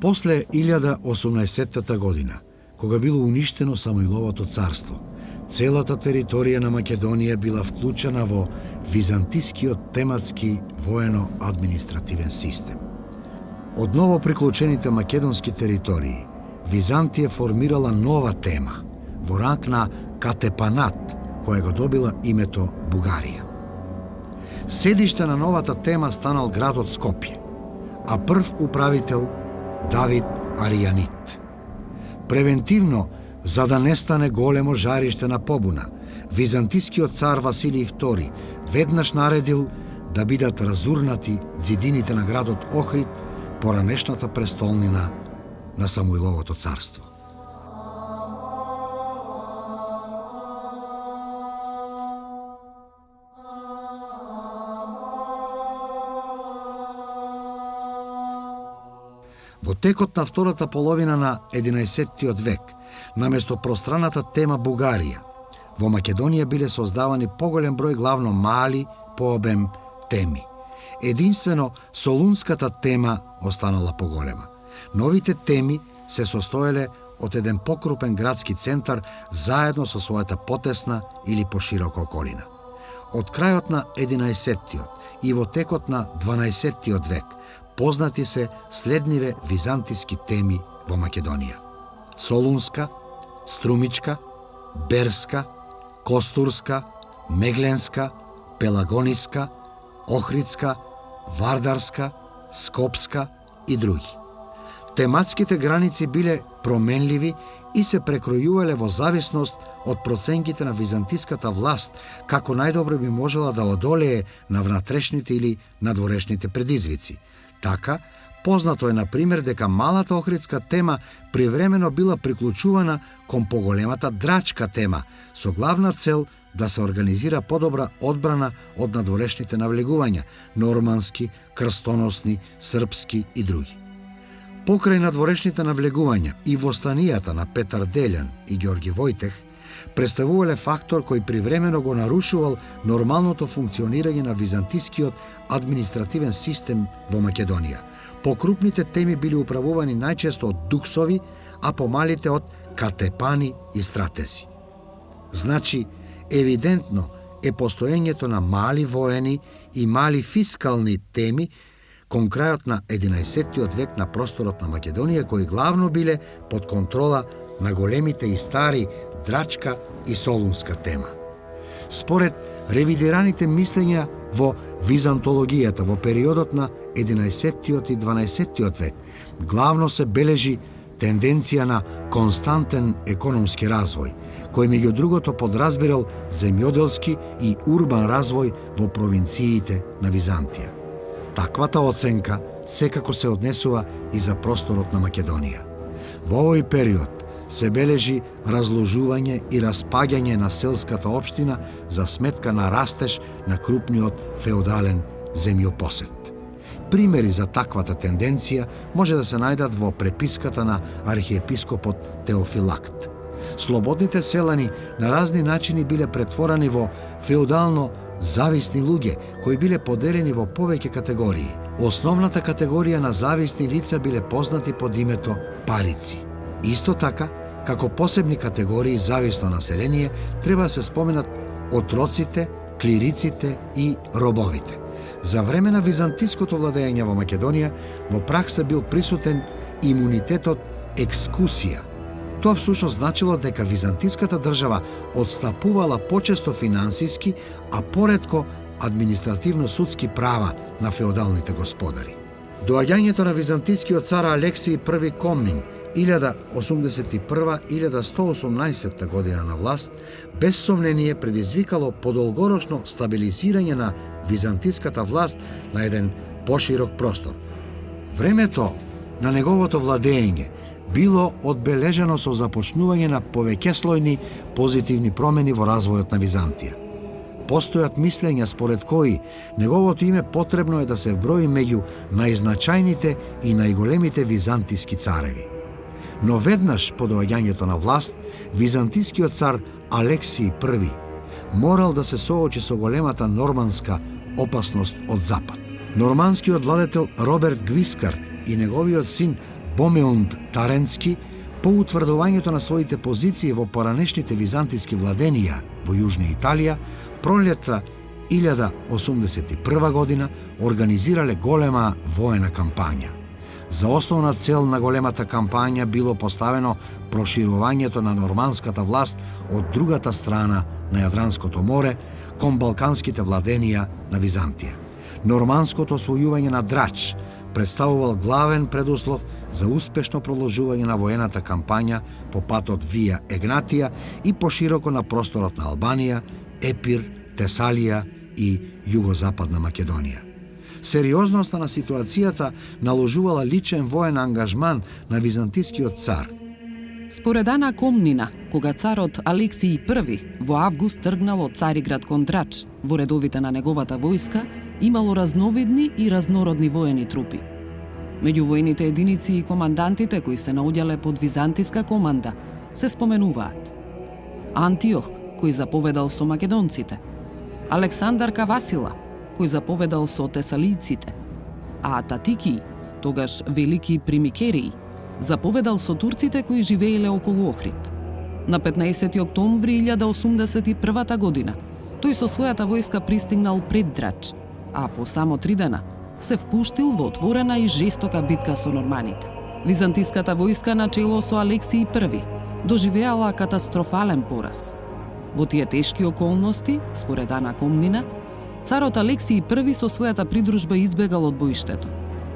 После 1018 година, кога било уништено Самоиловото царство, целата територија на Македонија била вклучена во византискиот тематски воено-административен систем. Од ново приклучените македонски територии, Византија формирала нова тема, во ранг на Катепанат, која го добила името Бугарија. Седиште на новата тема станал градот Скопје, а прв управител Давид Аријанит. Превентивно, за да не стане големо жариште на побуна, византискиот цар Василий II веднаш наредил да бидат разурнати ѕидините на градот Охрид, поранешната престолнина на Самуиловото царство. Во текот на втората половина на 11 век, наместо пространата тема Бугарија, во Македонија биле создавани поголем број главно мали по обем теми. Единствено Солунската тема останала поголема. Новите теми се состоеле од еден покрупен градски центар заедно со својата потесна или поширока околина. Од крајот на 11-тиот и во текот на 12-тиот век познати се следниве византиски теми во Македонија: Солунска, Струмичка, Берска, Костурска, Мегленска, Пелагониска, Охридска, Вардарска, Скопска и други. Тематските граници биле променливи и се прекројувале во зависност од проценките на византиската власт, како најдобро би можела да одолее на внатрешните или надворешните предизвици. Така, познато е, например, дека малата Охридска тема привремено била приклучувана кон поголемата Драчка тема, со главна цел да се организира подобра одбрана од надворешните навлегувања, нормански, крстоносни, српски и други. Покрај надворешните навлегувања и востанијата на Петар Делјан и Ѓорги Војтех представувале фактор кој привремено го нарушувал нормалното функционирање на византискиот административен систем во Македонија. Покрупните теми били управувани најчесто од дуксови, а помалите од катепани и стратези. Значи, евидентно е постоењето на мали воени и мали фискални теми кон крајот на 11-тиот век на просторот на Македонија, кои главно биле под контрола на големите и стари Драчка и Солунска тема. Според ревидираните мислења во византологијата во периодот на 11-тиот и 12-тиот век, главно се бележи тенденција на константен економски развој, кој меѓу другото подразбирал земјоделски и урбан развој во провинциите на Византија. Таквата оценка секако се однесува и за просторот на Македонија. Во овој период се бележи разложување и распаѓање на селската општина за сметка на растеж на крупниот феудален земјопосет. Примери за таквата тенденција може да се најдат во преписката на архиепископот Теофилакт. Слободните селани на разни начини биле претворени во феудално зависни луѓе, кои биле поделени во повеќе категории. Основната категорија на зависни лица биле познати под името парици. Исто така, како посебни категории зависно население, треба да се споменат отроците, клириците и робовите. За време на византиското владење во Македонија, во пракса бил присутен имунитетот екскусија. Тоа всушност значило дека византиската држава одстапувала почесто финансиски, а поретко административно-судски права на феодалните господари. Доаѓањето на византискиот цар Алексиј I Комнин 1081-1118 година на власт, без сомнение предизвикало подолгорочно стабилизирање на византиската власт на еден поширок простор, Времето на неговото владење било одбележано со започнување на повеќеслојни позитивни промени во развојот на Византија. Постојат мислења според кои неговото име потребно е да се вброи меѓу најзначајните и најголемите византиски цареви. Но веднаш по доаѓањето на власт, византискиот цар Алексиј I морал да се соочи со големата норманска опасност од запад. Норманскиот владетел Роберт Гвискард и неговиот син Бомеунд Таренски, по утврдувањето на своите позиции во поранешните византиски владенија во Јужна Италија, пролетта 1081 година организирале голема воена кампања. За основна цел на големата кампања било поставено проширувањето на норманската власт од другата страна на Јадранското море кон балканските владенија на Византија. Норманското освојување на Драч представувал главен предуслов за успешно продолжување на воената кампања по патот Вија Егнатија и пошироко на просторот на Албанија, Епир, Тесалија и југозападна Македонија. Сериозноста на ситуацијата наложувала личен воен ангажман на византискиот цар. Според Ана Комнина, кога царот Алексиј I во август тргнал од Цариград кон Драч, во редовите на неговата војска имало разновидни и разнородни воени трупи. Меѓу воените единици и командантите кои се наоѓале под византиска команда се споменуваат Антиох, кој заповедал со македонците, Александар Кавасила, кој заповедал со тесалијците, а Татики, тогаш велики Примикерии, заповедал со турците кои живееле околу Охрид. На 15 октомври 1081 година тој со својата војска пристигнал пред Драч, а по само 3 дена се впуштил во отворена и жестока битка со норманите. Византиската војска на чело со Алексиј I доживеала катастрофален пораз. Во тие тешки околности, според Ана Комнина, царот Алексиј I со својата придружба избегал од боиштето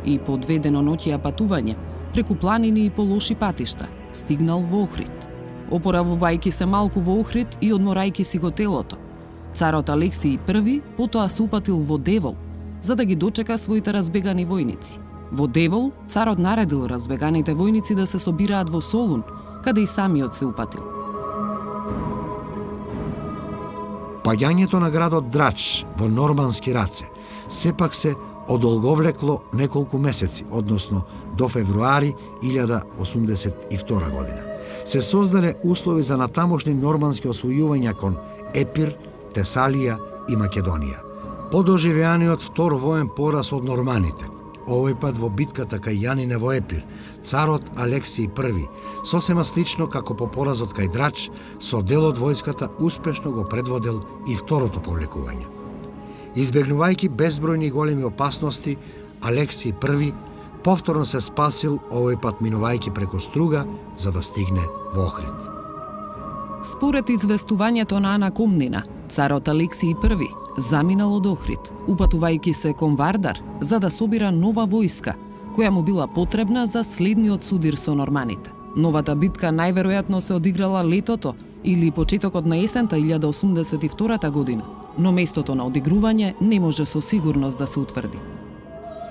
и по 2 деноноќија патување преку планини и по лоши патишта стигнал во Охрид. Опоравувајќи се малку во Охрид и одморајќи си го телото, царот Алексиј I потоа се упатил во Девол за да ги дочека своите разбегани војници. Во Девол царот наредил разбеганите војници да се собираат во Солун, каде и самиот се упатил. Паѓањето на градот Драч во нормански раце сепак се одолговлекло неколку месеци, односно до февруари 1082 година. Се создале услови за натамошни нормански освојувања кон Епир, Тесалија и Македонија. По доживеаниот втор воен пораз од норманите, овој пат во битката кај Јанине во Епир, царот Алексиј I, сосема слично како по поразот кај Драч, со дел од војската успешно го предводел и второто повлекување. Избегнувајќи безбројни големи опасности, Алексиј I повторно се спасил, овој пат минувајќи преку Струга за да стигне во Охрид. Според известувањето на Ана Комнина, царот Алексиј I заминал од Охрид, упатувајќи се кон Вардар за да собира нова војска, која му била потребна за следниот судир со норманите. Новата битка најверојатно се одиграла летото или почетокот на есента 1082 година, но местото на одигрување не може со сигурност да се утврди.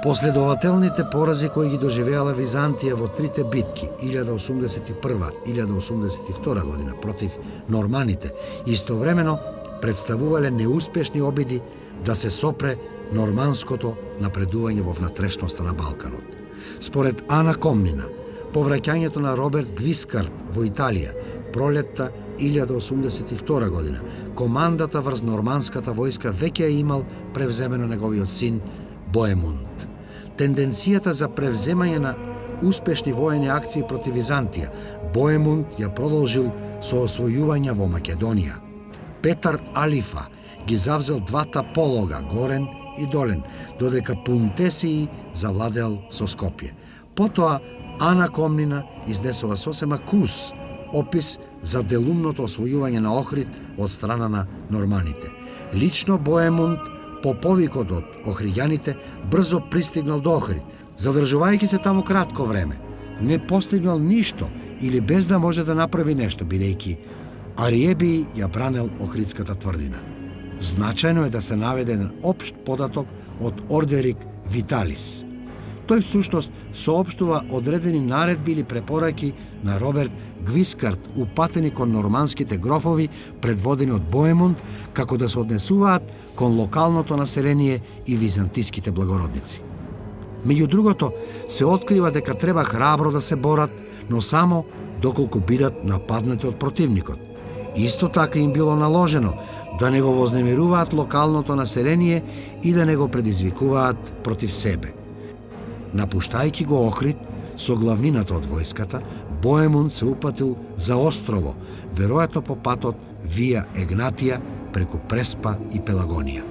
Последователните порази кои ги доживеала Византија во трите битки 1081-1082 година против норманите истовремено представувале неуспешни обиди да се сопре норманското напредување во внатрешноста на Балканот. Според Ана Комнина, повраќањето на Роберт Гвискард во Италија пролетта 1082 година, командата врз норманската војска веќе е имал превземено неговиот син Боемунд. Тенденцијата за превземање на успешни воени акции против Византија, Боемунд ја продолжил со освојувања во Македонија. Петар Алифа ги завзел двата полога, Горен и Долен, додека Пунтесиј завладеал со Скопје. Потоа Ана Комнина изнесува сосема кус опис за делумното освојување на Охрид од страна на норманите. Лично Боемунд по повикот од охриѓаните брзо пристигнал до Охрид, задржувајќи се таму кратко време. Не постигнал ништо или без да може да направи нешто, бидејќи Ариеби ја бранел Охридската тврдина. Значајно е да се наведе еден општ податок од Ордерик Виталис. Тој всушност соопштува одредени наредби или препораки на Роберт Гвискард упатени кон норманските грофови предводени од Боемунд како да се однесуваат кон локалното население и византиските благородници. Меѓу другото, се открива дека треба храбро да се борат, но само доколку бидат нападнати од противникот. Исто така им било наложено да не го вознемируваат локалното население и да не го предизвикуваат против себе. Напуштајќи го Охрид со главнината од војската, Боемунд се упатил за острово, веројатно по патот Вија Егнатија преку Преспа и Пелагонија.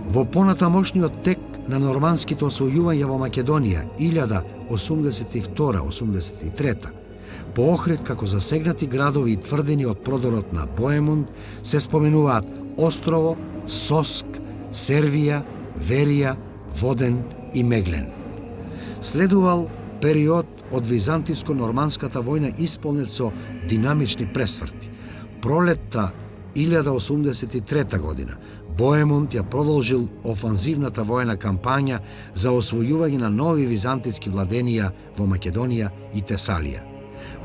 Во понатамошниот тек на норманските освојувања во Македонија 1082-83, по Охрид како засегнати градови и тврдини од продорот на Боемунд се споменуваат Острово, Соск, Сервија, Верија, Воден и Меглен. Следувал период од византиско-норманската војна исполнет со динамични пресврти. Пролетта 1083 година Боемунд ја продолжил офанзивната војна кампања за освојување на нови византиски владенија во Македонија и Тесалија.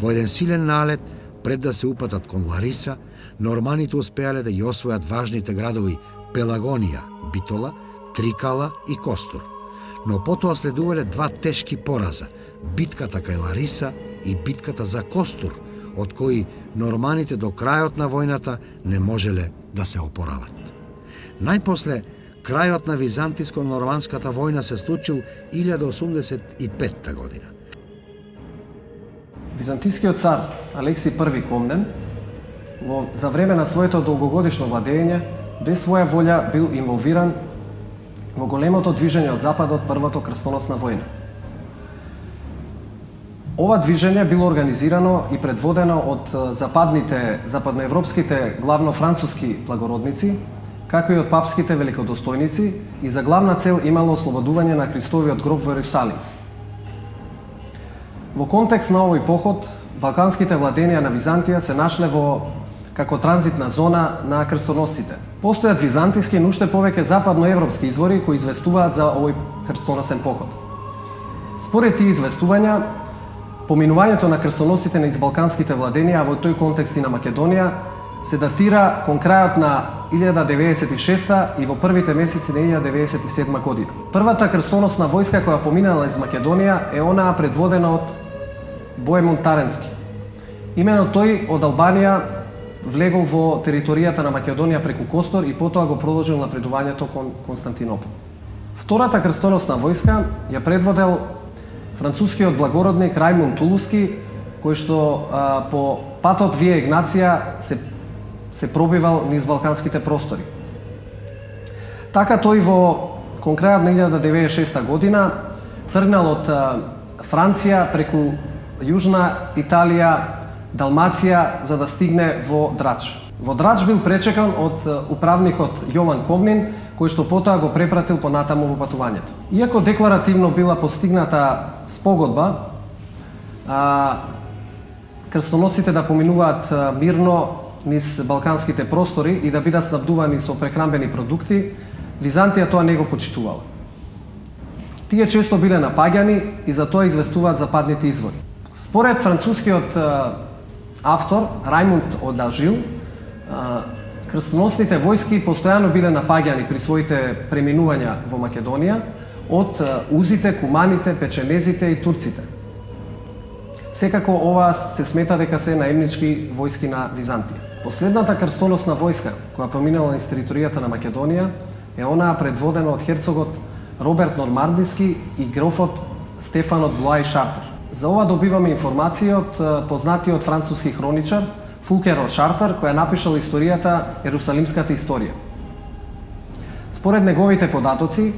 Во еден силен налет, пред да се упатат кон Лариса, норманите успеале да ги освојат важните градови Пелагонија, Битола, Трикала и Костур. Но потоа следувале два тешки пораза – битката кај Лариса и битката за Костур, од кои норманите до крајот на војната не можеле да се опорават. Најпосле, крајот на византиско-норманската војна се случил 1085 година. Византискиот цар Алекси I Комнен за време на своето долгогодишно владење без своја волја бил инволвиран во големото движење од Западот, Првото крстоносна војна. Ова движење било организирано и предводено од западноевропските, главно француски благородници, како и од папските великодостојници и за главна цел имало ослободување на Христовиот гроб во Ерусалим. Во контекст на овој поход, балканските владенија на Византија се нашле како транзитна зона на крстоносците. Постојат византиски, но уште повеќе западноевропски извори кои известуваат за овој крстоносен поход. Според тие известувања, поминувањето на крстоносците низ балканските владенија, во тој контекст и на Македонија, се датира кон крајот на 1096 и во првите месеци на 1097 година. Првата крстоносна војска која поминала из Македонија е онаа предводена од Боемунд Таренски. Имено тој од Албанија влегол во територијата на Македонија преку Костор и потоа го продолжил напредувањето кон Константинопол. Втората крстоносна војска ја предводел францускиот благородник Рајмунд Тулуски, кој што по патот Вија Егнатија се пробивал низ балканските простори. Така тој кон крајот на 1096 година тргнал од Франција преку Јужна Италија, Далмација, за да стигне во Драч. Во Драч бил пречекан од управникот Јован Комнин, кој што потоа го препратил понатаму во патувањето. Иако декларативно била постигната спогодба, крстоносците да поминуваат мирно низ балканските простори и да бидат снабдувани со прехранбени продукти, Византија тоа не го почитувала. Тие често биле напаѓани и за тоа известуваат западните извори. Според францускиот автор Рајмунд од Ажил, крстоносните војски постојано биле напаѓани при своите преминувања во Македонија од узите, куманите, печенезите и турците. Секако ова се смета дека се наемнички војски на Византија. Последната крстоносна војска која поминала низ територијата на Македонија е онаа предводена од херцогот Роберт Нормандиски и грофот Стефан од Блуа и Шартер. За ова добиваме информација од познатиот француски хроничар Фулкер од Шартер, која напишал историјата Ерусалимската историја. Според неговите податоци,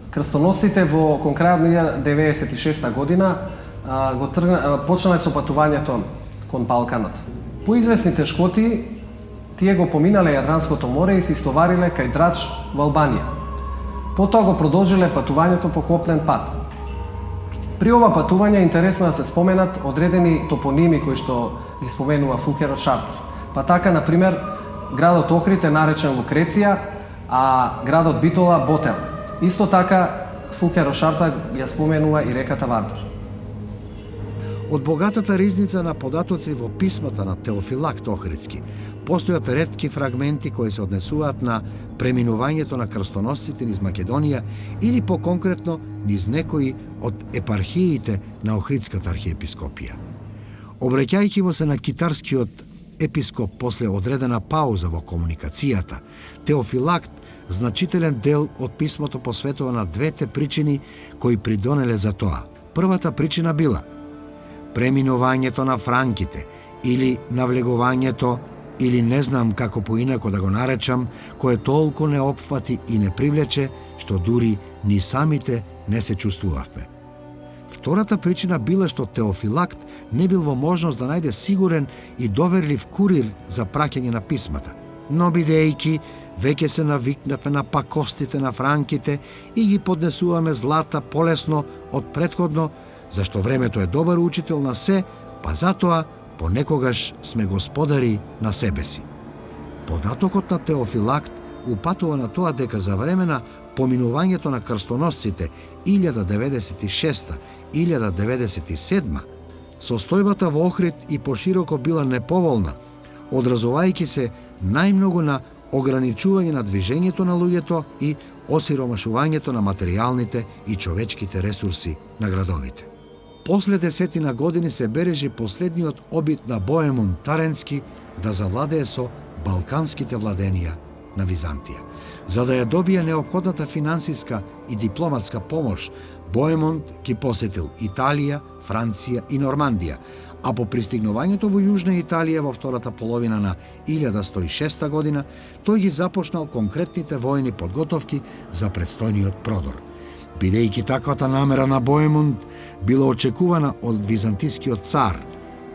крстоносците кон крајот на 1096 година почнале со патувањето кон Балканот. По известни тешкоти, тие го поминале Јадранското море и се истовариле кај Драч во Албанија. Потоа го продолжиле патувањето по копнен пат. При ова патување интересно да се споменат одредени топоними кои што ги споменува Фулкер од Шартер. Па така, например, градот Охрид е наречен Лукреција, а градот Битола Ботел. Исто така, Фуке Рошарта ја споменува и реката Вардар. Од богатата ризница на податоци во писмата на Теофилакт Охридски постојат ретки фрагменти кои се однесуваат на преминувањето на крстоносците низ Македонија или поконкретно низ некои од епархиите на Охридската архиепископија. Обраќајќи му се на китарскиот епископ после одредена пауза во комуникацијата, Теофилакт значителен дел од писмото посветува на двете причини кои придонеле за тоа. Првата причина била преминувањето на франките или навлегувањето, или не знам како поинако да го наречам, кое толку не опфати и не привлече, што дури ни самите не се чувствувавме. Втората причина била што Теофилакт не бил во можност да најде сигурен и доверлив курир за праќање на писмата, но бидејќи веќе се навикнавме на пакостите на франките и ги поднесуваме злата полесно од претходно, зашто времето е добар учител на се, па затоа понекогаш сме господари на себе си. Податокот на Теофилакт упатува на тоа дека за време на поминувањето на крстоносците 1096-1097, состојбата во Охрид и пошироко била неповолна, одразувајќи се најмногу на ограничување на движењето на луѓето и осиромашувањето на материјалните и човечките ресурси на градовите. После десетина години се бележи последниот обид на Боемунд Таренски да завладее со балканските владенија на Византија. За да ја добие неопходната финансиска и дипломатска помош, Боемунд ги посетил Италија, Франција и Нормандија, а по пристигнувањето во Јужна Италија во втората половина на 1106 година, тој ги започнал конкретните војни подготовки за предстојниот продор. Бидејќи таквата намера на Боемунд била очекувана од византискиот цар,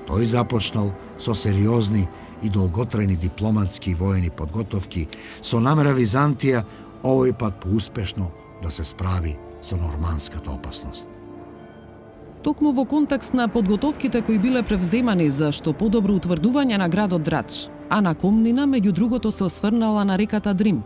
тој започнал со сериозни и долготрајни дипломатски и војни подготовки со намера Византија овој пат поуспешно да се справи со норманската опасност. Токму во контекст на подготовките кои биле превземани за што подобро утврдување на градот Драч, Ана Комнина меѓу другото се осврнала на реката Дрим,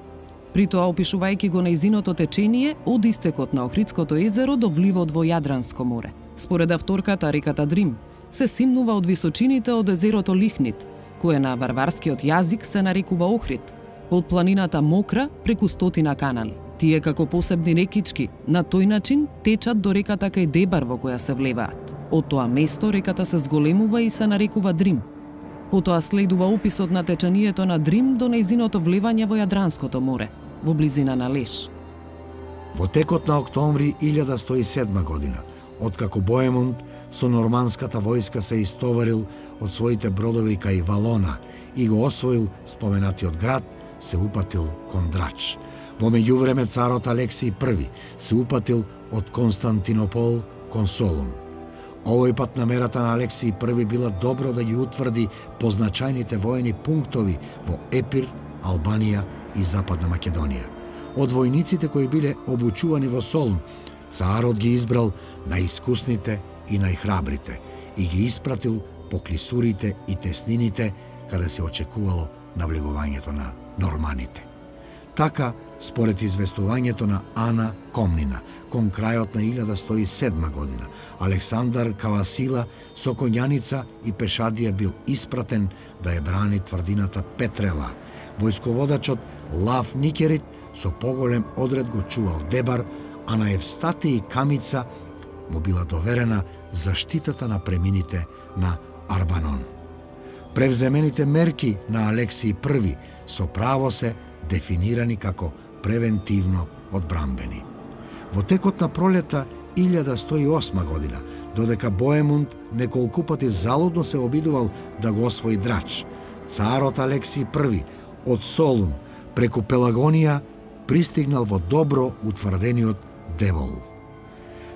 при тоа опишувајќи го нејзиното течение од истекот на Охридското езеро до вливот во Јадранско море. Според авторката, реката Дрим се симнува од височините од езерото Лихнит, кое на варварскиот јазик се нарекува Охрид, под планината Мокра преку 100 канали. Тие како посебни рекички на тој начин течат до реката кај Дебар во која се влеваат. Од тоа место реката се зголемува и се нарекува Дрим. Потоа следува описот на течанието на Дрим до нејзиното влевање во Јадранското море, во близина на Леш. Во текот на октомври 1107 година, откако Боемунд со норманската војска се истоварил од своите бродови кај Валона и го освоил споменатиот град, се упатил кон Драч. Во меѓувреме царот Алексиј I се упатил од Константинопол кон Солун. Овој пат намерата на Алексиј I била добро да ги утврди позначајните војни пунктови во Епир, Албанија и Западна Македонија. Од војниците кои биле обучувани во Солун, царот ги избрал најискусните и најхрабрите и ги испратил по клисурите и теснините каде се очекувало навлегувањето на норманите. Така, според известувањето на Ана Комнина, кон крајот на 1107 година, Александар Кавасила со конјаница и пешадија бил испратен да ја брани тврдината Петрела. Војсководачот Лав Никерит со поголем одред го чувал Дебар, а на Евстатиј Камица му била доверена заштитата на премините на Арбанон. Превземените мерки на Алексиј I со право се дефинирани како превентивно одбрамбени. Во текот на пролета 1108 година, додека Боемунд неколку пати залудно се обидувал да го освои Драч, царот Алексиј I од Солун преку Пелагонија пристигнал во добро утврдениот Девол.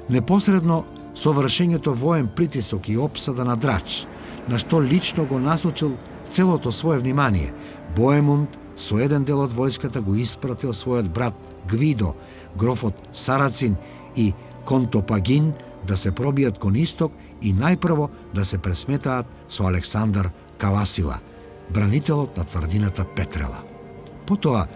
Непосредно со вршењето воен притисок и опсада на Драч, на што лично го насочил целото свое внимание, Боемунд со еден дел од војската го испратил својот брат Гвидо, грофот Сарацин и Контопагин да се пробијат кон исток и најпрво да се пресметаат со Александар Кавасила, бранителот на тврдината Петрела. Потоа,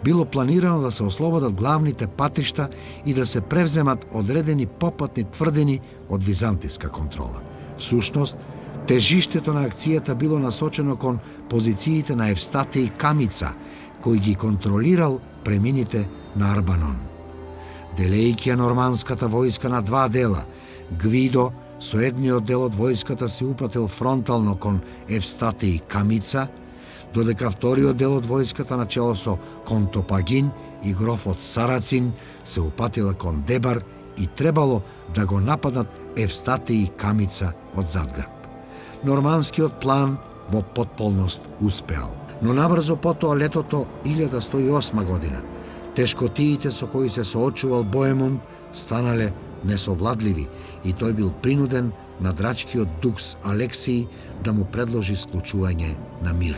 било планирано да се ослободат главните патишта и да се превземат одредени попатни тврдини од византиска контрола. Всушност, тежиштето на акцијата било насочено кон позициите на Евстате и Камица, кој ги контролирал премините на Арбанон. Делејќи ја норманската војска на два дела, Гвидо со едниот дел од војската се упатил фронтално кон Евстате и Камица, додека вториот дел од војската начело со Контопагин и грофот Сарацин се упатила кон Дебар и требало да го нападнат Евстате и Камица од задгрб. Норманскиот план во потполност успеал, но набрзо потоа летото 1108 година тешкотиите со кои се соочувал Боемунд станале несовладливи и тој бил принуден на драчкиот дукс Алексиј да му предложи склучување на мир.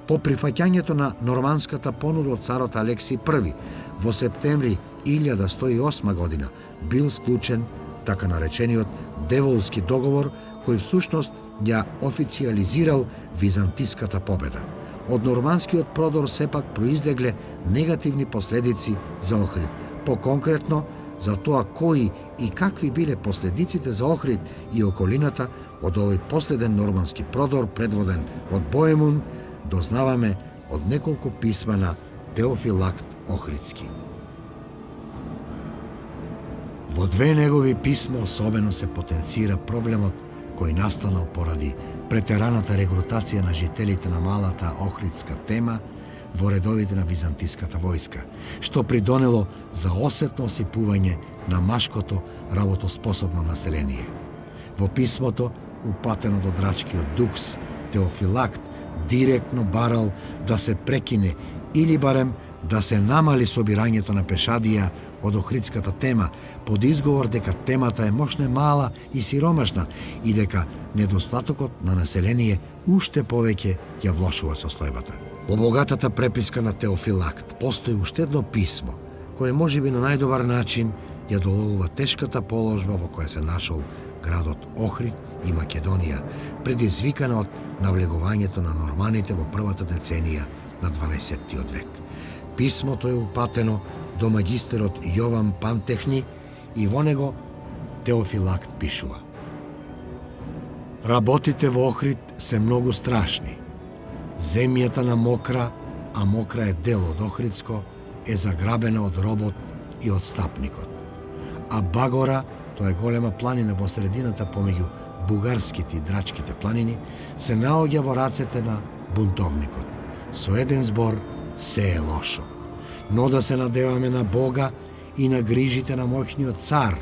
По прифаќањето на норманската понуда од царот Алексиј I во септември 1108 година бил склучен така наречениот Деволски договор, кој всушност ја официализирал византиската победа. Од норманскиот продор сепак произлегле негативни последици за Охрид, поконкретно за тоа кои и какви биле последиците за Охрид и околината од овој последен нормански продор предводен од Боемунд, дознаваме од неколку писма на Теофилакт Охридски. Во две негови писма особено се потенцира проблемот кој настанал поради претераната регрутација на жителите на малата Охридска тема во редовите на византиската војска, што придонело за осетно осипување на машкото работоспособно население. Во писмото, упатено до драчкиот дукс, Теофилакт директно барал да се прекине или барем да се намали собирањето на пешадија од Охридската тема под изговор дека темата е мошне мала и сиромашна и дека недостатокот на население уште повеќе ја влошува состојбата. Во богатата преписка на Теофилакт постои уште едно писмо, кое можеби на најдобар начин ја доловува тешката положба во која се нашол градот Охрид и Македонија, предизвикана од навлегувањето на норманите во првата деценија на 12-тиот век. Писмото е упатено до магистерот Јован Пантехни и во него Теофилакт пишува: Работите во Охрид се многу страшни. Земјата на Мокра, а Мокра е дел од Охридско, е заграбена од робот и од стапникот. А Багора, тоа е голема планина во средината помеѓу бугарските и драчките планини, се наоѓа во рацете на бунтовникот. Со еден збор, се е лошо. Но да се надеваме на Бога и на грижите на моќниот цар,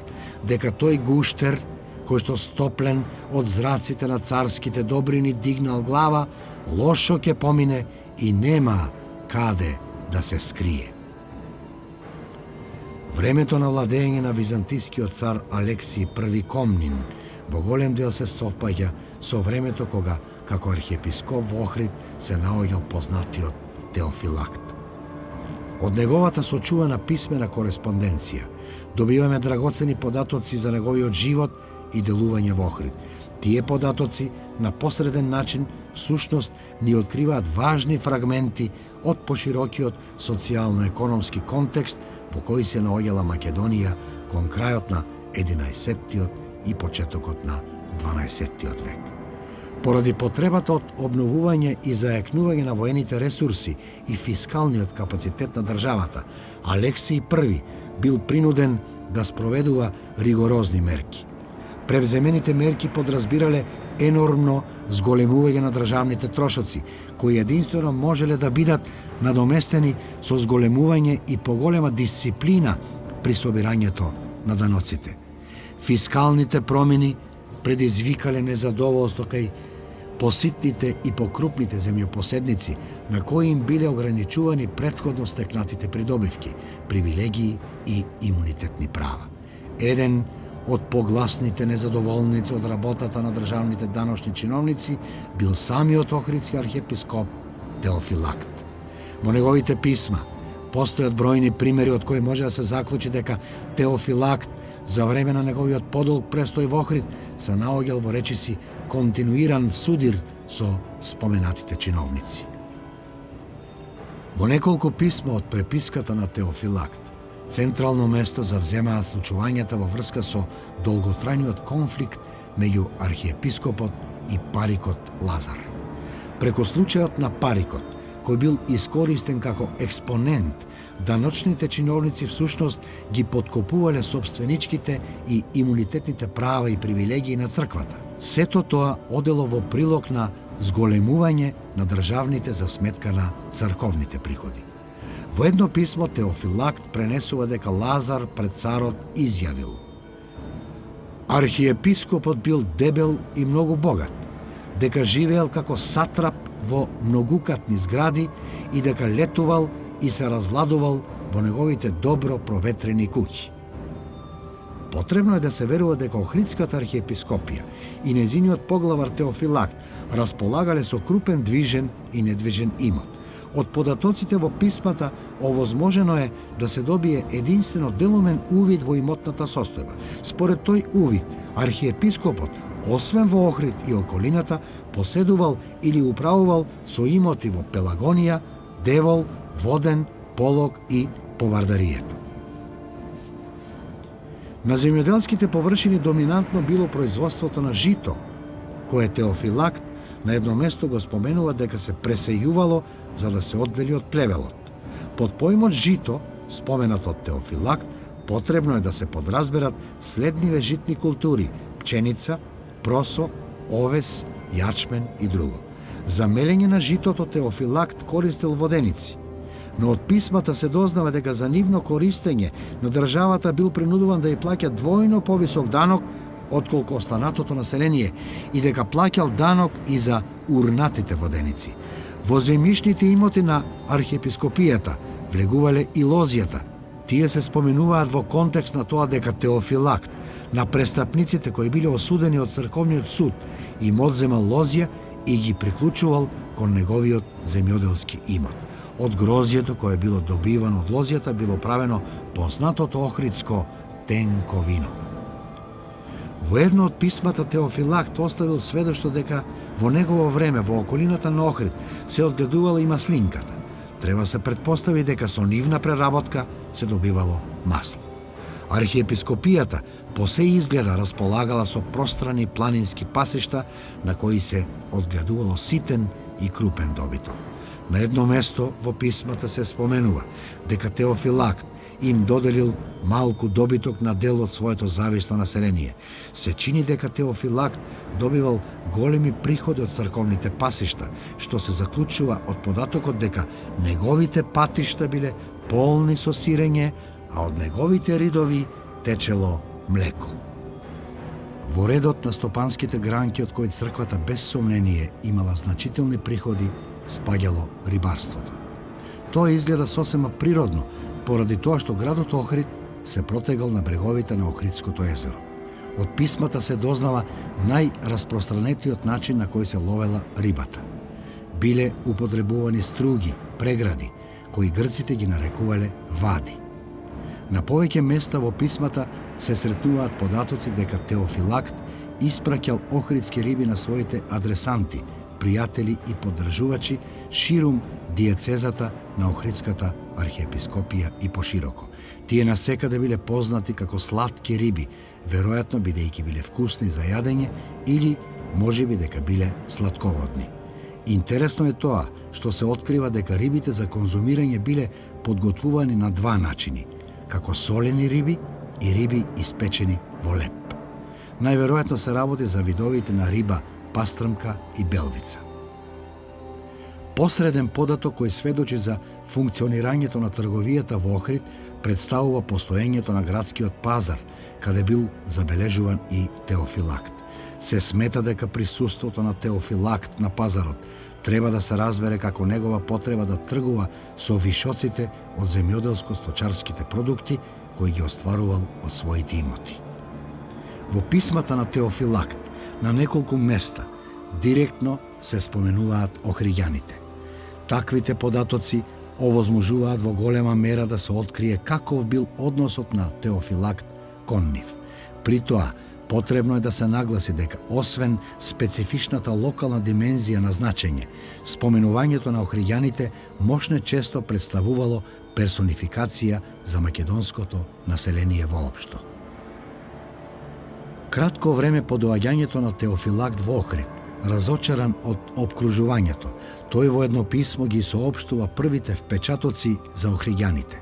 дека тој гуштер, кој што стоплен од зраците на царските добрини дигнал глава, лошо ќе помине и нема каде да се скрие. Времето на владење на византискиот цар Алексиј I Комнин во голем дел се совпаѓа со времето кога, како архиепископ во Охрид, се наоѓал познатиот Теофилакт. Од неговата сочувана писмена кореспонденција добиваме драгоцени податоци за неговиот живот и делување во Охрид. Тие податоци на посреден начин всушност ни откриваат важни фрагменти од поширокиот социјално-економски контекст во кој се наоѓала Македонија кон крајот на 11-тиот и почетокот на 12-тиот век. Поради потребата од обновување и зајакнување на воените ресурси и фискалниот капацитет на државата, Алексиј I бил принуден да спроведува ригорозни мерки. Превземените мерки подразбирале енормно зголемување на државните трошоци, кои единствено можеле да бидат надоместени со зголемување и поголема дисциплина при собирањето на даноците. Фискалните промени предизвикале незадоволство кај поситните и покрупните земјопоседници, на кои им биле ограничувани претходно стекнатите придобивки, привилегии и имунитетни права. Еден од погласните незадоволници од работата на државните даношни чиновници бил самиот Охридски архиепископ Теофилакт. Во неговите писма постојат бројни примери од кои може да се заклучи дека Теофилакт за време на неговиот подолг престој во Охрид се наоѓал во речиси континуиран судир со споменатите чиновници. Во неколку писма од преписката на Теофилакт, централно место завземаат случувањата во врска со долготрајниот конфликт меѓу архиепископот и парикот Лазар. Преку случајот на парикот, кој бил искористен како експонент, даночните чиновници всушност ги подкопувале собственичките и имунитетните права и привилегии на црквата. Сето тоа одело во прилог на зголемување на државните за сметка на црковните приходи. Во едно писмо Теофилакт пренесува дека Лазар пред царот изјавил: архиепископот бил дебел и многу богат, дека живеел како сатрап во многукатни згради и дека летувал и се разладувал во неговите добро проветрени куќи. Потребно е да се верува дека Охридската архиепископија и нејзиниот поглавар Теофилакт располагале со крупен движен и недвижен имот. Од податоците во писмата овозможено е да се добие единствено делумен увид во имотната состојба. Според тој увид, архиепископот, освен во Охрид и околината, поседувал или управувал со имоти во Пелагонија, Девол, Воден, Полог и Повардарието. На земјоделските површини доминантно било производството на жито, кое Теофилакт на едно место го споменува дека се пресејувало за да се оддели од плевелот. Под поимот жито, споменат од Теофилакт, потребно е да се подразберат следниве житни култури: пченица, просо, овес, јачмен и друго. За мелење на житото Теофилакт користел воденици, но од писмата се дознава дека за нивно користење на државата бил принудуван да ја плаќа двојно повисок данок отколку останатото население и дека плаќал данок и за урнатите воденици. Во земјишните имоти на архиепископијата влегувале и лозијата. Тие се споменуваат во контекст на тоа дека Теофилакт на престапниците кои биле осудени од црковниот суд им одземал лозија и ги приклучувал кон неговиот земјоделски имот. Од грозјето кое било добивано од лозијата било правено познатото охридско тенко вино. Во едно од писмата Теофилакт оставил сведоштво дека во негово време во околината на Охрид се одгледувала и маслинката. Треба се претпостави дека со нивна преработка се добивало масло. Архиепископијата по се изгледа располагала со пространи планински пасишта на кои се одгледувало ситен и крупен добиток. На едно место во писмата се споменува дека Теофилакт им доделил малку добиток на дел од своето зависно население. Се чини дека Теофилакт добивал големи приходи од црковните пасишта, што се заклучува од податокот дека неговите патишта биле полни со сирење, а од неговите ридови течело млеко. Во редот на стопанските гранки од кои црквата без сомнение имала значителни приходи, спаѓало рибарството. Тоа изгледа сосема природно, поради тоа што градот Охрид се протегал на бреговите на Охридското езеро. Од писмата се дознава најраспространетиот начин на кој се ловела рибата. Биле употребувани струги, прегради, кои грците ги нарекувале вади. На повеќе места во писмата се сретнуваат податоци дека Теофилакт испраќал охридски риби на своите адресанти, пријатели и поддржувачи ширум диецезата на Охридската архиепископија и пошироко. Тие насекаде биле познати како сладки риби, веројатно бидејќи биле вкусни за јадење или можеби дека биле сладководни. Интересно е тоа што се открива дека рибите за конзумирање биле подготвувани на два начини, како солени риби и риби испечени во леп. Најверојатно се работи за видовите на риба пастрмка и белвица. Посреден податок кој сведочи за функционирањето на трговијата во Охрид представува постоењето на градскиот пазар, каде бил забележуван и Теофилакт. Се смета дека присуството на Теофилакт на пазарот треба да се разбере како негова потреба да тргува со вишоците од земјоделско-сточарските продукти кои ги остварувал од своите имоти. Во писмата на Теофилакт на неколку места директно се споменуваат охриѓаните. Таквите податоци овозможуваат во голема мера да се открие каков бил односот на Теофилакт кон нив. При тоа, Потребно е да се нагласи дека освен специфичната локална димензија на значење, споменувањето на охриѓаните мошне често представувало персонификација за македонското население воопшто. Кратко време по доаѓањето на Теофилакт во Охрид, разочаран од опкружувањето, тој во едно писмо ги соопштува првите впечатоци за охриѓаните.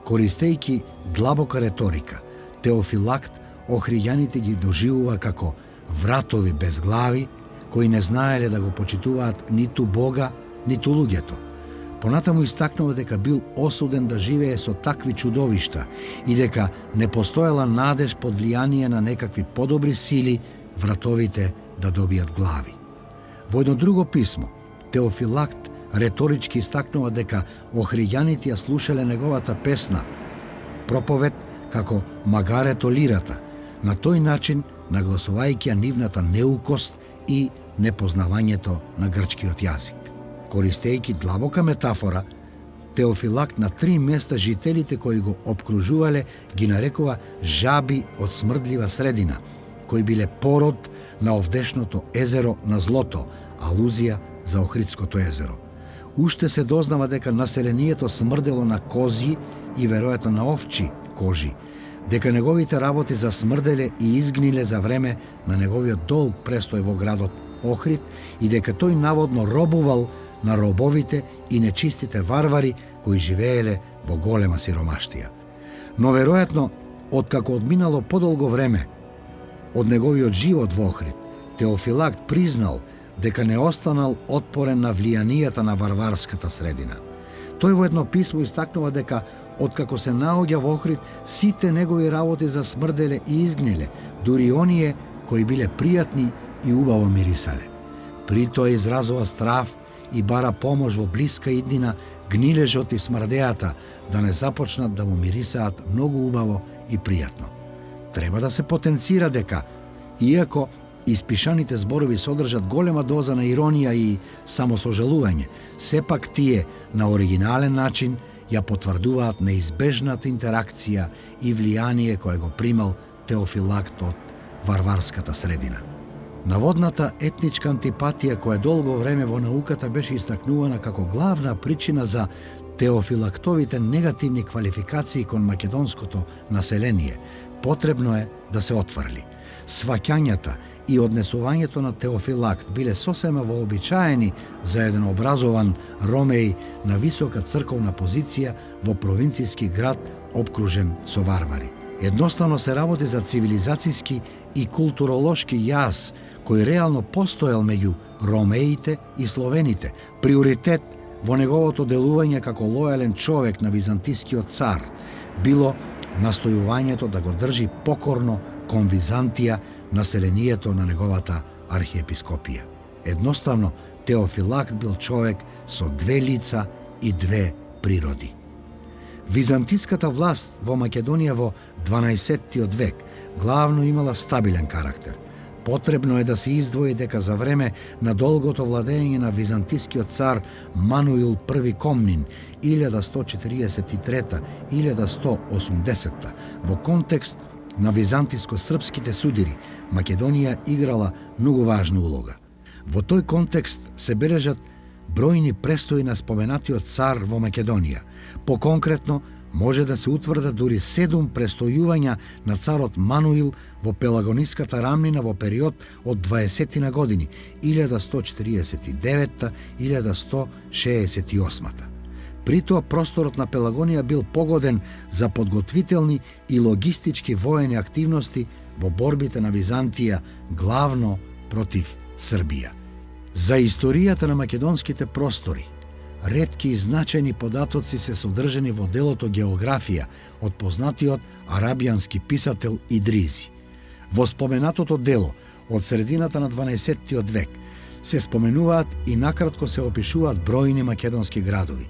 Користејќи длабока реторика, Теофилакт охриѓаните ги доживува како вратови без глави, кои не знаеле да го почитуваат ниту Бога, ниту луѓето. Понатаму истакнува дека бил осуден да живее со такви чудовишта и дека не постоела надеж под влијание на некакви подобри сили вратовите да добијат глави. Во едно друго писмо, Теофилакт реторички истакнува дека охриѓаните ја слушале неговата песна, проповед како магарето лирата, на тој начин нагласувајќи ја нивната неукост и непознавањето на грчкиот јазик. Користејќи длабока метафора, Теофилакт на 3 места жителите кои го обкружувале ги нарекува жаби од смрдлива средина, кои биле пород на овдешното езеро на злото, алузија за Охридското езеро. Уште се дознава дека населението смрдело на кози и веројатно на овчи кожи, дека неговите работи засмрделе и изгниле за време на неговиот долг престој во градот Охрид и дека тој наводно робувал на робовите и нечистите варвари кои живееле во голема сиромаштија. Но веројатно, откако одминало подолго време од неговиот живот во Охрид, Теофилакт признал дека не останал отпорен на влијанијата на варварската средина. Тој во едно писмо истакнува дека откако се наоѓа во Охрид, сите негови работи засмрделе и изгниле, дури оние кои биле пријатни и убаво мирисале. При тоа изразува страв и бара помош во блиска иднина гнилежот и смрдејата да не започнат да му мирисаат многу убаво и пријатно. Треба да се потенцира дека, иако испишаните зборови содржат голема доза на иронија и самосожалување, сепак тие на оригинален начин ја потврдуваат неизбежната интеракција и влијание кое го примал Теофилакт од варварската средина. Наводната етничка антипатија која долго време во науката беше истакнувана како главна причина за Теофилактовите негативни квалификации кон македонското население, потребно е да се отврли. Сваќањата и однесувањето на Теофилакт биле сосема вообичаени за еден образован ромеј на висока црковна позиција во провинцијски град обкружен со варвари. Едноставно се работи за цивилизацијски и културолошки јаз кој реално постоел меѓу ромеите и словените, приоритет во неговото делување како лојален човек на византискиот цар било настојувањето да го држи покорно кон Византија населението на неговата архиепископија. Едноставно, Теофилакт бил човек со 2 лица и 2 природи. Византиската власт во Македонија во 12 век главно имала стабилен карактер. Потребно е да се издвои дека за време на долгото владење на византискиот цар Мануил I Комнин 1143-1180 во контекст на византиско-српските судири, Македонија играла многу важна улога. Во тој контекст се бележат бројни престои на споменатиот цар во Македонија. Поконкретно, може да се утврдат дури 7 престојувања на царот Мануил во Пелагониската рамнина во период од 20 на години, 1149-1168. При тоа просторот на Пелагонија бил погоден за подготвителни и логистички воени активности во борбите на Византија, главно против Србија. За историјата на македонските простори, ретки и значајни податоци се содржани во делото Географија од познатиот арабијански писател Идризи. Во споменатото дело од средината на 12 век се споменуваат и накратко се опишуваат бројни македонски градови.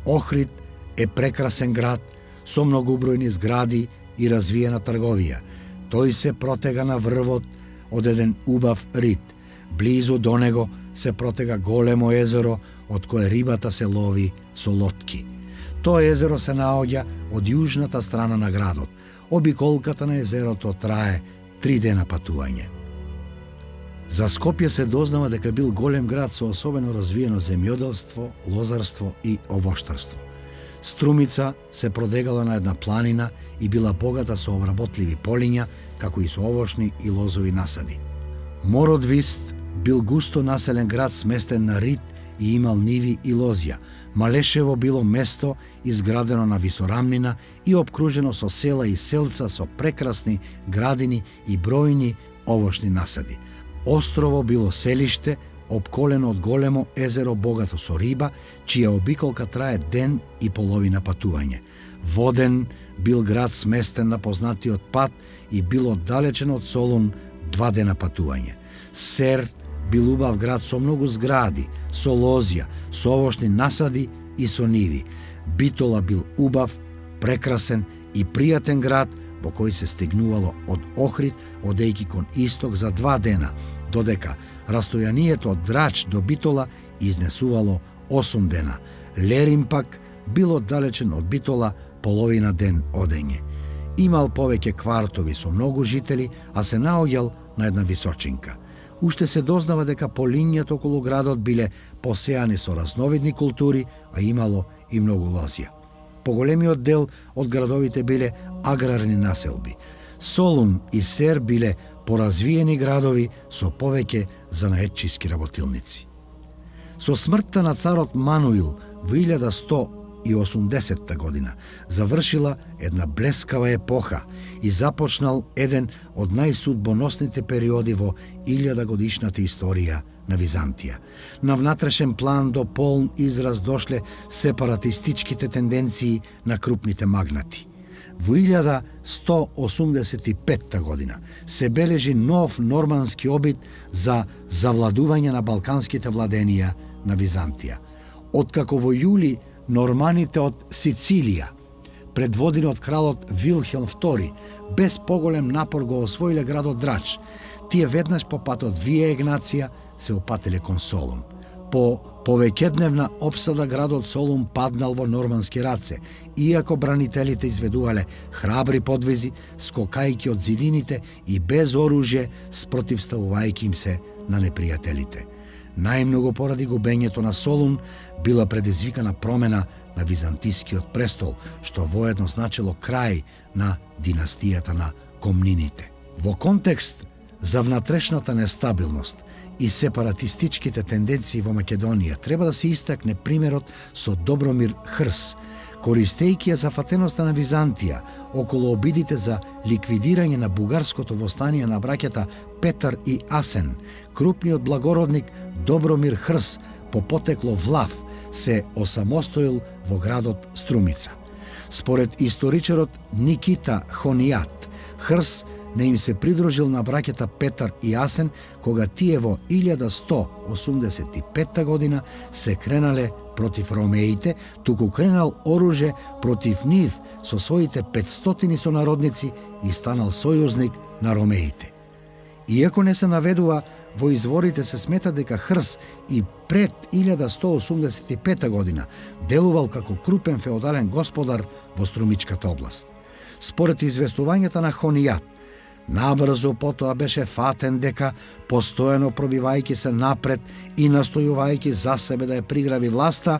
Охрид е прекрасен град со многубројни згради и развиена трговија. Тој се протега на врвот од еден убав рид. Близу до него се протега големо езеро од кое рибата се лови со лодки. Тоа езеро се наоѓа од јужната страна на градот. Обиколката на езерото трае 3 дена патување. За Скопје се дознава дека бил голем град со особено развиено земјоделство, лозарство и овоштарство. Струмица се продегала на една планина и била богата со обработливи полиња, како и со овошни и лозови насади. Мородвист бил густо населен град сместен на рид и имал ниви и лозја. Малешево било место изградено на висорамнина и обкружено со села и селца со прекрасни градини и бројни овошни насади. Острово било селиште, обколено од големо езеро богато со риба, чија обиколка трае ден и половина патување. Воден бил град сместен на познатиот пат и бил оддалечен од Солун 2 дена патување. Сер бил убав град со многу згради, со лозја, со овошни насади и со ниви. Битола бил убав, прекрасен и пријатен град во кој се стигнувало од Охрид, одејќи кон исток за 2 дена, додека растојанието од Драч до Битола изнесувало 8 дена. Лерим пак бил оддалечен од Битола половина ден одење. Имал повеќе квартови со многу жители, а се наоѓал на една височинка. Уште се дознава дека полињата околу градот биле посејани со разновидни култури, а имало и многу лозја. Поголемиот дел од градовите биле аграрни населби. Солун и Сер биле поразвиени градови со повеќе занаетчиски работилници. Со смртта на царот Мануил во 1180 година завршила една блескава епоха и започнал еден од најсудбоносните периоди во 1000-годишната историја на Византија. На внатрешен план до полн израз дошле сепаратистичките тенденции на крупните магнати. Во 1185 година се бележи нов нормански обид за завладување на балканските владенија на Византија. Откако во јули норманите од Сицилија, предводени од кралот Вилхелм II, без поголем напор го освоиле градот Драч, тие веднаш по патот Вија Егнација се опателе кон Солун. По повеќедневна обсада градот Солун паднал во нормански раце, иако бранителите изведувале храбри подвизи, скокајќи од зидините и без оружје, спротивставувајќи им се на непријателите. Најмногу поради губењето на Солун била предизвикана промена на византискиот престол, што воедно значило крај на династијата на Комнините. Во контекст за внатрешната нестабилност и сепаратистичките тенденции во Македонија треба да се истакне примерот со Добромир Хрс, користејќи ја зафатеноста на Византија околу обидите за ликвидирање на бугарското востание на браќата Петар и Асен. Крупниот благородник Добромир Хрс по потекло Влав се осамостоил во градот Струмица. Според историчарот Никита Хонијат, Хрс не им се придружил на браќата Петар и Асен кога тие во 1185 година се кренале против ромеите, туку кренал оружје против нив со своите 500 сонародници и станал сојузник на ромеите. Иако не се наведува во изворите, се смета дека Хрс и пред 1185 година делувал како крупен феодален господар во Струмичката област. Според известувањата на Хонијат, набрзо потоа беше фатен дека, постојано пробивајќи се напред и настојувајќи за себе да ја приграби власта,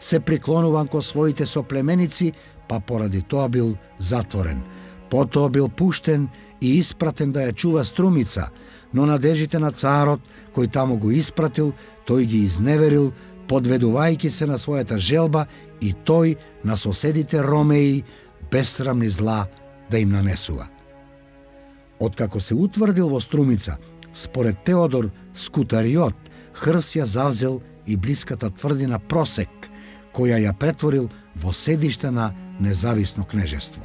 се приклонуван ко своите соплеменици, па поради тоа бил затворен. Потоа бил пуштен и испратен да ја чува Струмица, но надежите на царот, кој таму го испратил, тој ги изневерил, подведувајќи се на својата желба и тој на соседите ромеи бесрамни зла да им нанесува. Откако се утврдил во Струмица, според Теодор Скутариот, Хрс ја завзел и блиската тврдина Просек, која ја претворил во седиште на независно кнежество.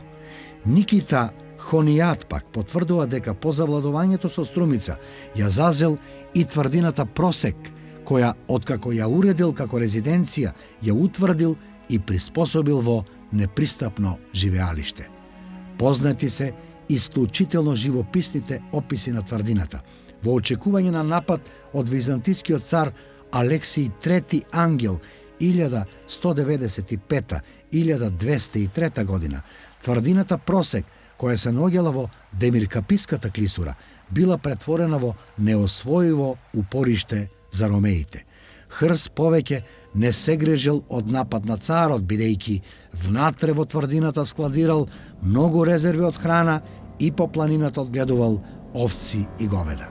Никита Хонијат пак потврдува дека по завладувањето со Струмица ја зазел и тврдината Просек, која откако ја уредил како резиденција, ја утврдил и приспособил во непристапно живеалиште. Познати се исклучително живописните описи на тврдината. Во очекување на напад од византискиот цар Алексиј III Ангел 1195-1203 година, тврдината Просек, која се наоѓала во Демиркаписката клисура, била претворена во неосвоиво упориште за ромеите. Хрс повеќе не се грежил од напад на царот, бидејќи внатре во тврдината складирал многу резерви од храна и по планината одгледувал овци и говеда.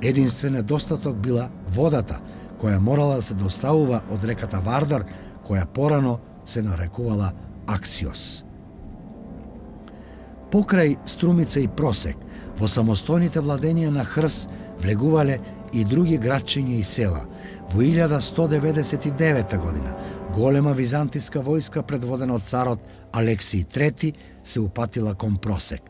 Единствен недостаток била водата, која морала да се доставува од реката Вардар, која порано се нарекувала Аксиос. Покрај Струмица и Просек, во самостојните владења на Хрс влегувале и други градчиња и села. Во 1199 година голема византиска војска предводена од царот Алексиј III се упатила кон Просек.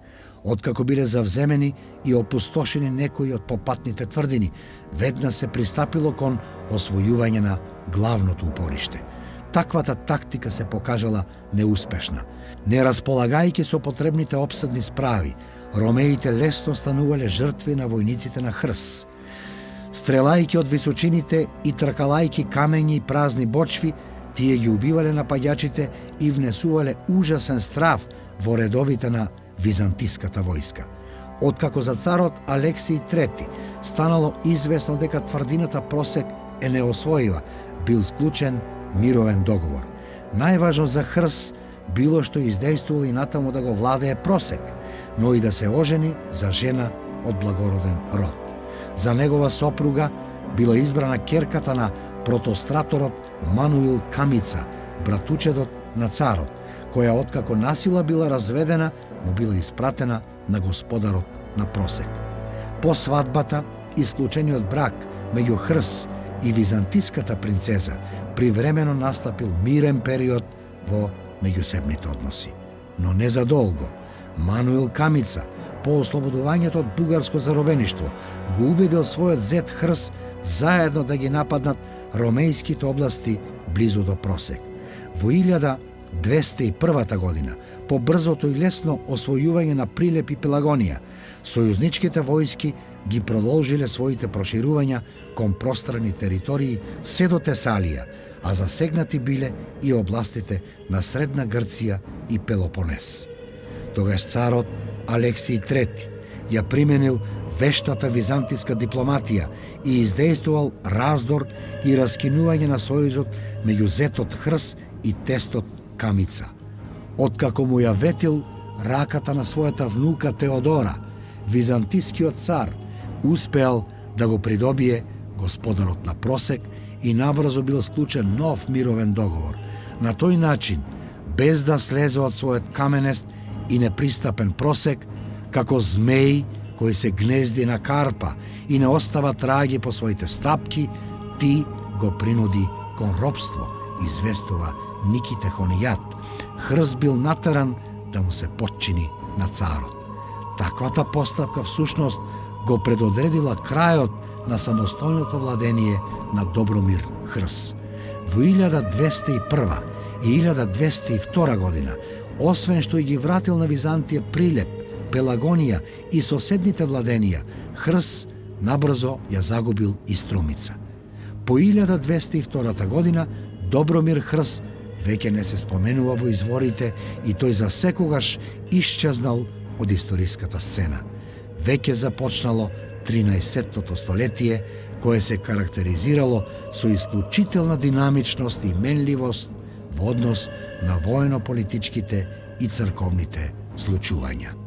Откако биле завземени и опустошени некои од попатните тврдини, веднаш се пристапило кон освојување на главното упориште. Таквата тактика се покажала неуспешна. Не располагајќи со потребните обсадни справи, ромеите лесно станувале жртви на војниците на Хрс. Стрелајќи од височините и тркалајќи камењи и празни бочви, тие ги убивале напаѓачите и внесувале ужасен страв во редовите на византиската војска. Откако за царот Алексиј III станало известно дека тврдината Просек е неосвоива, бил склучен мировен договор. Најважно за Хрс било што издејствувал и натаму да го владее Просек, но и да се ожени за жена од благороден род. За негова сопруга била избрана ќерката на протостраторот Мануил Камица, братучедот на царот, која откако насила била разведена, му била испратена на господарот на Просек. По свадбата, исклучениот брак меѓу Хрс и византиската принцеза, привремено настапил мирен период во меѓусебните односи. Но не за долго. Мануил Камица, по ослободувањето од бугарско заробеништво, го убедил својот зет Хрс заедно да ги нападнат ромејските области близу до Просек. Во 1201 година, по брзото и лесно освојување на Прилеп и Пелагонија, сојузничките војски ги продолжиле своите проширувања кон пространи територии се до Тесалија, а засегнати биле и областите на Средна Грција и Пелопонес. Тогаш царот Алексиј III ја применил вештата византиска дипломатија и издејствувал раздор и раскинување на сојузот меѓу зетот Хрс и тестот Камица. Откако му ја ветил раката на својата внука Теодора, византискиот цар успеал да го придобие господарот на Просек и набрзо бил склучен нов мировен договор. На тој начин, без да слезе од својот каменест и непристапен Просек, како змеј кој се гнезди на карпа и не остава траги по своите стапки, ти го принуди кон робство, известува Никите Хонијат. Хрс бил натеран да му се подчини на царот. Таквата постапка всушност го предодредила крајот на самостојното владение на Добромир Хрс. Во 1201 и 1202 година, освен што и ги вратил на Византија Прилеп, Пелагонија и соседните владенија, Хрс набрзо ја загубил и Струмица. По 1202 година Добромир Хрс веќе не се споменува во изворите и тој за секогаш исчезнал од историската сцена. Веќе започнало 13-тото столетие, кое се карактеризирало со исклучителна динамичност и менливост во однос на воено-политичките и црковните случувања.